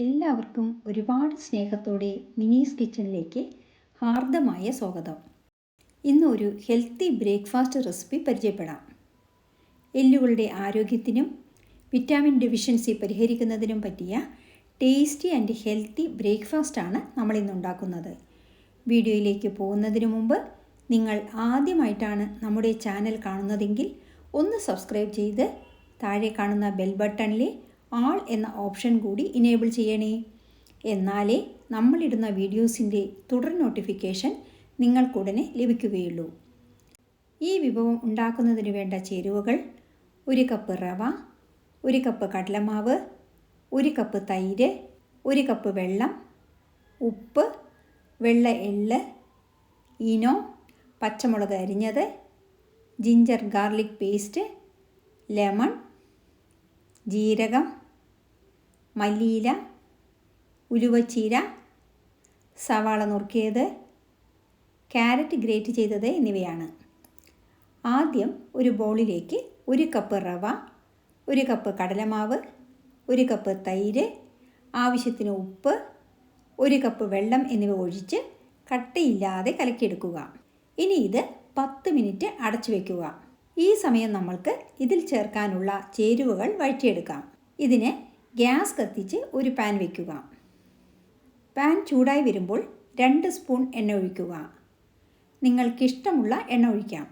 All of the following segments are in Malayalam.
എല്ലാവർക്കും ഒരുപാട് സ്നേഹത്തോടെ മിനീസ് കിച്ചണിലേക്ക് ഹാർദമായ സ്വാഗതം. ഇന്ന് ഒരു ഹെൽത്തി ബ്രേക്ക്ഫാസ്റ്റ് റെസിപ്പി പരിചയപ്പെടാം. എല്ലുകളുടെ ആരോഗ്യത്തിനും വിറ്റാമിൻ ഡെഫിഷ്യൻസി പരിഹരിക്കുന്നതിനും പറ്റിയ ടേസ്റ്റി ആൻഡ് ഹെൽത്തി ബ്രേക്ക്ഫാസ്റ്റാണ് നമ്മളിന്ന് ഉണ്ടാക്കുന്നത്. വീഡിയോയിലേക്ക് പോകുന്നതിന് മുമ്പ് നിങ്ങൾ ആദ്യമായിട്ടാണ് നമ്മുടെ ചാനൽ കാണുന്നതെങ്കിൽ ഒന്ന് സബ്സ്ക്രൈബ് ചെയ്ത് താഴെ കാണുന്ന ബെൽ ബട്ടണിലെ ആൾ എന്ന ഓപ്ഷൻ കൂടി ഇനേബിൾ ചെയ്യണേ. എന്നാലേ നമ്മളിടുന്ന വീഡിയോസിൻ്റെ തുടർ നോട്ടിഫിക്കേഷൻ നിങ്ങൾക്കുടനെ ലഭിക്കുകയുള്ളൂ. ഈ വിഭവം ഉണ്ടാക്കുന്നതിന് വേണ്ട ചേരുവകൾ: 1 കപ്പ് റവ, 1 കപ്പ് കടലമാവ്, 1 കപ്പ് തൈര്, 1 കപ്പ് വെള്ളം, ഉപ്പ്, വെള്ള എള്ള്, ഈനോ, പച്ചമുളക് അരിഞ്ഞത്, ജിഞ്ചർ ഗാർലിക് പേസ്റ്റ്, ലെമൺ, ജീരകം, മല്ലിയില, ഉലുവച്ചീര, സവാള നുറുക്കിയത്, ക്യാരറ്റ് ഗ്രേറ്റ് ചെയ്തത് എന്നിവയാണ്. ആദ്യം ഒരു ബൗളിലേക്ക് 1 കപ്പ് റവ, 1 കപ്പ് കടലമാവ്, 1 കപ്പ് തൈര്, ആവശ്യത്തിന് ഉപ്പ്, 1 കപ്പ് വെള്ളം എന്നിവ ഒഴിച്ച് കട്ടയില്ലാതെ കലക്കിയെടുക്കുക. ഇനി ഇത് 10 മിനിറ്റ് അടച്ചു വയ്ക്കുക. ഈ സമയം നമ്മൾക്ക് ഇതിൽ ചേർക്കാനുള്ള ചേരുവകൾ വഴറ്റിയെടുക്കാം. ഇതിന് ഗ്യാസ് കത്തിച്ച് ഒരു പാൻ വയ്ക്കുക. പാൻ ചൂടായി വരുമ്പോൾ 2 സ്പൂൺ എണ്ണ ഒഴിക്കുക. നിങ്ങൾക്കിഷ്ടമുള്ള എണ്ണ ഒഴിക്കാം.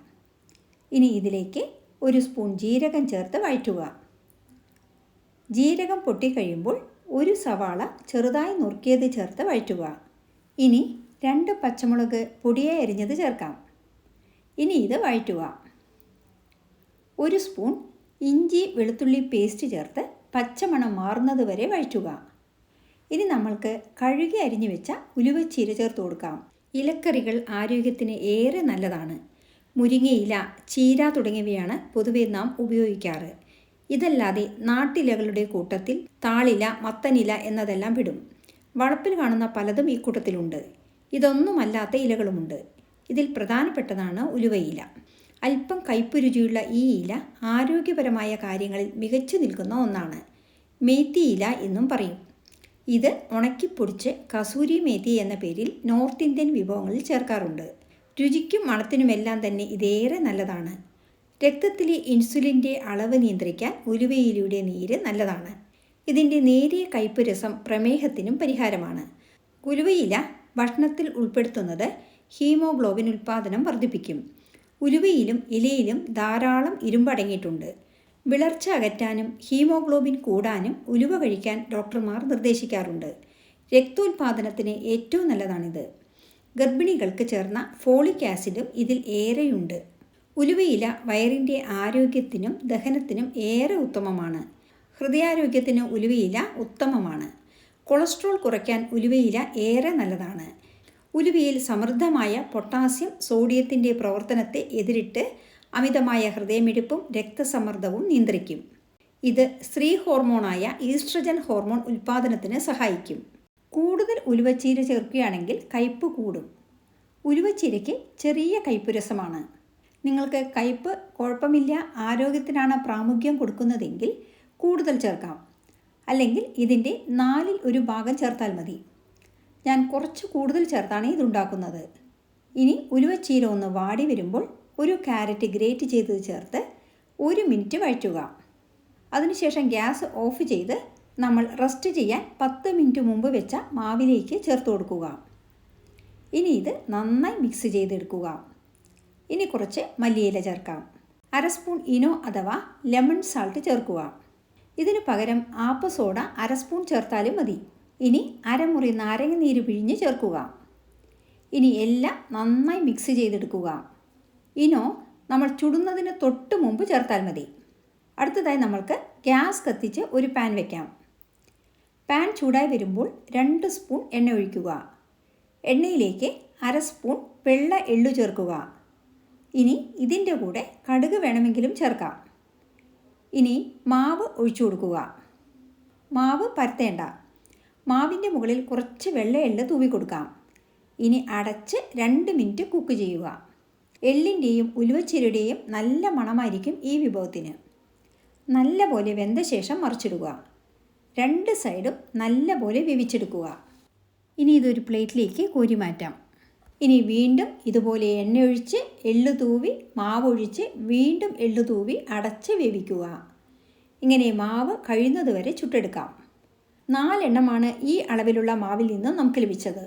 ഇനി ഇതിലേക്ക് 1 സ്പൂൺ ജീരകം ചേർത്ത് വഴറ്റുക. ജീരകം പൊട്ടിക്കഴിയുമ്പോൾ 1 സവാള ചെറുതായി നുറുക്കിയത് ചേർത്ത് വഴറ്റുക. ഇനി 2 പച്ചമുളക് പൊടിയായി അരിഞ്ഞത് ചേർക്കാം. ഇനി ഇത് വഴറ്റുക. 1 സ്പൂൺ ഇഞ്ചി വെളുത്തുള്ളി പേസ്റ്റ് ചേർത്ത് പച്ചമണം മാറുന്നത് വരെ വഴറ്റുക. ഇനി നമ്മൾക്ക് കഴുകി അരിഞ്ഞു വെച്ച ഉലുവച്ചീര ചേർത്ത് കൊടുക്കാം. ഇലക്കറികൾ ആരോഗ്യത്തിന് ഏറെ നല്ലതാണ്. മുരിങ്ങയില, ചീര തുടങ്ങിയവയാണ് പൊതുവെ നാം ഉപയോഗിക്കാറ്. ഇതല്ലാതെ നാട്ടിലകളുടെ കൂട്ടത്തിൽ താളില, മത്തനില എന്നതെല്ലാം പെടും. വളപ്പിൽ കാണുന്ന പലതും ഈ കൂട്ടത്തിലുണ്ട്. ഇതൊന്നുമല്ലാത്ത ഇലകളുമുണ്ട്. ഇതിൽ പ്രധാനപ്പെട്ടതാണ് ഉലുവയില. അല്പം കയ്പുരുചിയുള്ള ഈ ഇല ആരോഗ്യപരമായ കാര്യങ്ങളിൽ മികച്ചു നിൽക്കുന്ന ഒന്നാണ്. മേത്തി ഇല എന്നും പറയും. ഇത് ഉണക്കിപ്പൊടിച്ച് കസൂരി മേത്തി എന്ന പേരിൽ നോർത്ത് ഇന്ത്യൻ വിഭവങ്ങളിൽ ചേർക്കാറുണ്ട്. രുചിക്കും മണത്തിനുമെല്ലാം തന്നെ ഇതേറെ നല്ലതാണ്. രക്തത്തിലെ ഇൻസുലിൻ്റെ അളവ് നിയന്ത്രിക്കാൻ ഉലുവയിലയുടെ നീര് നല്ലതാണ്. ഇതിൻ്റെ നേരിയ കയ്പ് രസം പ്രമേഹത്തിനും പരിഹാരമാണ്. ഉലുവയില ഭക്ഷണത്തിൽ ഉൾപ്പെടുത്തുന്നത് ഹീമോഗ്ലോബിൻ ഉൽപ്പാദനം വർദ്ധിപ്പിക്കും. ഉലുവയിലും ഇലയിലും ധാരാളം ഇരുമ്പടങ്ങിയിട്ടുണ്ട്. വിളർച്ച അകറ്റാനും ഹീമോഗ്ലോബിൻ കൂടാനും ഉലുവ കഴിക്കാൻ ഡോക്ടർമാർ നിർദ്ദേശിക്കാറുണ്ട്. രക്തോൽപാദനത്തിന് ഏറ്റവും നല്ലതാണിത്. ഗർഭിണികൾക്ക് ചേർന്ന ഫോളിക് ആസിഡും ഇതിൽ ഏറെയുണ്ട്. ഉലുവയില വയറിൻ്റെ ആരോഗ്യത്തിനും ദഹനത്തിനും ഏറെ ഉത്തമമാണ്. ഹൃദയാരോഗ്യത്തിന് ഉലുവയില ഉത്തമമാണ്. കൊളസ്ട്രോൾ കുറയ്ക്കാൻ ഉലുവയില ഏറെ നല്ലതാണ്. ഉലുവയിൽ സമൃദ്ധമായ പൊട്ടാസ്യം സോഡിയത്തിൻ്റെ പ്രവർത്തനത്തെ എതിരിട്ട് അമിതമായ ഹൃദയമിടിപ്പും രക്തസമ്മർദ്ദവും നിയന്ത്രിക്കും. ഇത് സ്ത്രീ ഹോർമോണായ ഈസ്ട്രജൻ ഹോർമോൺ ഉൽപ്പാദനത്തിന് സഹായിക്കും. കൂടുതൽ ഉലുവച്ചീര ചേർക്കുകയാണെങ്കിൽ കയ്പ് കൂടും. ഉലുവച്ചീരയ്ക്ക് ചെറിയ കയ്പ് രസമാണ്. നിങ്ങൾക്ക് കയ്പ് കുഴപ്പമില്ല, ആരോഗ്യത്തിനാണ് പ്രാമുഖ്യം കൊടുക്കുന്നതെങ്കിൽ കൂടുതൽ ചേർക്കാം. അല്ലെങ്കിൽ ഇതിൻ്റെ 1/4 ഭാഗം ചേർത്താൽ മതി. ഞാൻ കുറച്ച് കൂടുതൽ ചേർത്താണ് ഇതുണ്ടാക്കുന്നത്. ഇനി ഉലുവച്ചീര ഒന്ന് വാടി വരുമ്പോൾ 1 ക്യാരറ്റ് ഗ്രേറ്റ് ചെയ്തത് ചേർത്ത് 1 മിനിറ്റ് വഴറ്റുക. അതിനുശേഷം ഗ്യാസ് ഓഫ് ചെയ്ത് നമ്മൾ റെസ്റ്റ് ചെയ്യാൻ 10 മിനിറ്റ് മുമ്പ് വെച്ച മാവിലേക്ക് ചേർത്ത് കൊടുക്കുക. ഇനി ഇത് നന്നായി മിക്സ് ചെയ്തെടുക്കുക. ഇനി കുറച്ച് മല്ലിയില ചേർക്കാം. 1/2 സ്പൂൺ ഇനോ അഥവാ ലെമൺ സാൾട്ട് ചേർക്കുക. ഇതിനു പകരം ആപ്പ സോഡ 1/2 സ്പൂൺ ചേർത്താലും മതി. ഇനി 1/2 മുറി നാരങ്ങ നീര് പിഴിഞ്ഞ് ചേർക്കുക. ഇനി എല്ലാം നന്നായി മിക്സ് ചെയ്തെടുക്കുക. ഇനോ നമ്മൾ ചുടുന്നതിന് തൊട്ട് മുമ്പ് ചേർത്താൽ മതി. അടുത്തതായി നമ്മൾക്ക് ഗ്യാസ് കത്തിച്ച് ഒരു പാൻ വയ്ക്കാം. പാൻ ചൂടായി വരുമ്പോൾ 2 സ്പൂൺ എണ്ണ ഒഴിക്കുക. എണ്ണയിലേക്ക് 1/2 സ്പൂൺ വെള്ള എള്ളു ചേർക്കുക. ഇനി ഇതിൻ്റെ കൂടെ കടുക് വേണമെങ്കിലും ചേർക്കാം. ഇനി മാവ് ഒഴിച്ചു കൊടുക്കുക. മാവ് പരത്തേണ്ട. മാവിൻ്റെ മുകളിൽ കുറച്ച് വെള്ള എള്ള് തൂവി കൊടുക്കാം. ഇനി അടച്ച് 2 മിനിറ്റ് കുക്ക് ചെയ്യുക. എള്ളിൻ്റെയും ഉലുവച്ചീരയുടെയും നല്ല മണമായിരിക്കും ഈ വിഭവത്തിന്. നല്ലപോലെ വെന്ത ശേഷം മറിച്ചിടുക. രണ്ട് സൈഡും നല്ലപോലെ വേവിച്ചെടുക്കുക. ഇനി ഇതൊരു പ്ലേറ്റിലേക്ക് കോരി മാറ്റാം. ഇനി വീണ്ടും ഇതുപോലെ എണ്ണ ഒഴിച്ച് എള്ളു തൂവി മാവൊഴിച്ച് വീണ്ടും എള്ളു തൂവി അടച്ച് വേവിക്കുക. ഇങ്ങനെ മാവ് കഴിയുന്നതുവരെ ചുട്ടെടുക്കാം. 4 എണ്ണമാണ് ഈ അളവിലുള്ള മാവിൽ നിന്ന് നമുക്ക് ലഭിച്ചത്.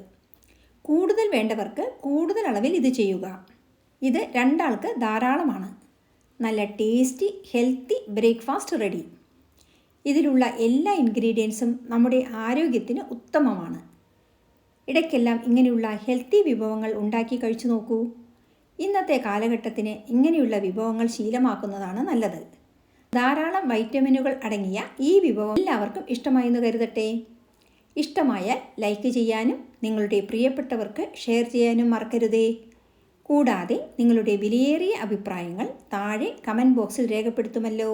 കൂടുതൽ വേണ്ടവർക്ക് കൂടുതൽ അളവിൽ ഇത് ചെയ്യുക. ഇത് 2 ആൾക്ക് ധാരാളമാണ്. നല്ല ടേസ്റ്റി ഹെൽത്തി ബ്രേക്ക്ഫാസ്റ്റ് റെഡി. ഇതിലുള്ള എല്ലാ ഇൻഗ്രീഡിയൻസും നമ്മുടെ ആരോഗ്യത്തിന് ഉത്തമമാണ്. ഇടയ്ക്കെല്ലാം ഇങ്ങനെയുള്ള ഹെൽത്തി വിഭവങ്ങൾ ഉണ്ടാക്കി കഴിച്ചു നോക്കൂ. ഇന്നത്തെ കാലഘട്ടത്തിന് ഇങ്ങനെയുള്ള വിഭവങ്ങൾ ശീലമാക്കുന്നതാണ് നല്ലത്. ധാരാളം വൈറ്റമിനുകൾ അടങ്ങിയ ഈ വിഭവം എല്ലാവർക്കും ഇഷ്ടമായെന്ന് കരുതട്ടെ. ഇഷ്ടമായാൽ ലൈക്ക് ചെയ്യാനും നിങ്ങളുടെ പ്രിയപ്പെട്ടവർക്ക് ഷെയർ ചെയ്യാനും മറക്കരുതേ. കൂടാതെ നിങ്ങളുടെ വിലയേറിയ അഭിപ്രായങ്ങൾ താഴെ കമൻറ്റ് ബോക്സിൽ രേഖപ്പെടുത്തുമല്ലോ.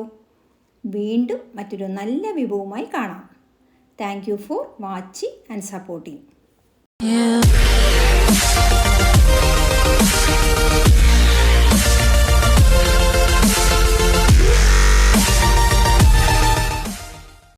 വീണ്ടും മറ്റൊരു നല്ല വിഭവവുമായി കാണാം. Thank you for watching and supporting.